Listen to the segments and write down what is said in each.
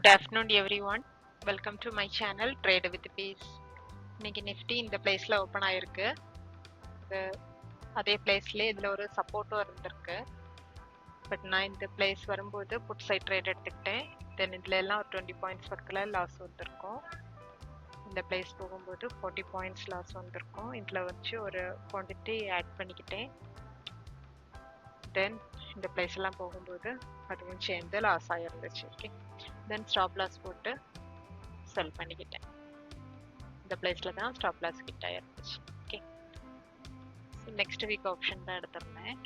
Good afternoon everyone. Welcome to my channel Trade with Peace. இன்னைக்கு Nifty இந்த பிளேஸ்ல open ஆயிருக்கு. அதே பிளேஸ்ல இதுல ஒரு சப்போர்ட்டும் இருந்திருக்கு. பட் நான் இந்த பிளேஸ் வரும்போது புட் சைட் ட்ரேட் எடுத்துக்கிட்டேன். தென் இதுல எல்லாம் ஒரு 20 பாயிண்ட்ஸ் பக்கத்துல லாஸ் வந்திருக்கும். இந்த பிளேஸ் போகும்போது 40 பாயிண்ட்ஸ் லாஸ் வந்திருக்கும். இதுல வச்சு ஒரு குவாண்டிட்டி ஆட் பண்ணிக்கிட்டேன். தென் இந்த பிளேஸ் எல்லாம் போகும்போது அதுவும் சேர்ந்து லாஸ் ஆயிருந்துச்சு. ஓகே, தென் ஸ்டாப் லாஸ் போட்டு செல் பண்ணிக்கிட்டேன். இந்த பிளேஸ்ல தான் ஸ்டாப் லாஸ் கிட்ட ஆயிருந்துச்சு. ஓகே, நெக்ஸ்ட் வீக் ஆப்ஷன் தான் எடுத்திருந்தேன்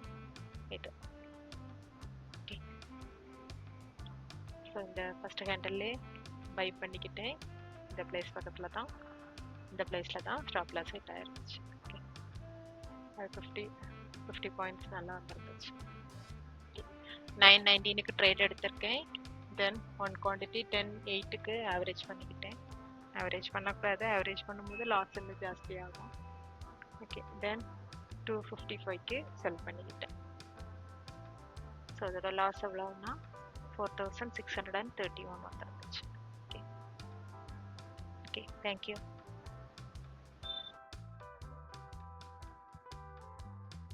இது. ஓகே, ஸோ இந்த ஃபர்ஸ்ட் கேண்டல்லே பை பண்ணிக்கிட்டேன். இந்த பிளேஸ் பக்கத்துல தான், இந்த பிளேஸ்ல தான் ஸ்டாப் லாஸ் ஹிட் ஆயிருந்துச்சு. ஓகே, அது 50 பாயிண்ட்ஸ் நல்லா வந்துருந்துச்சு. 919க்கு ட்ரேட் எடுத்திருக்கேன். தென் ஒன் குவான்டிட்டி 10.8க்கு ஆவரேஜ் பண்ணிக்கிட்டேன். ஆவரேஜ் பண்ணக்கூடாது, ஆவரேஜ் பண்ணும்போது லாஸ் இன்னும் ஜாஸ்தி ஆகும். ஓகே, தென் 255க்கு செல் பண்ணிக்கிட்டேன். ஸோ அதோட லாஸ் எவ்வளோன்னா 4631 வந்துருந்துச்சு. Okay, thank you.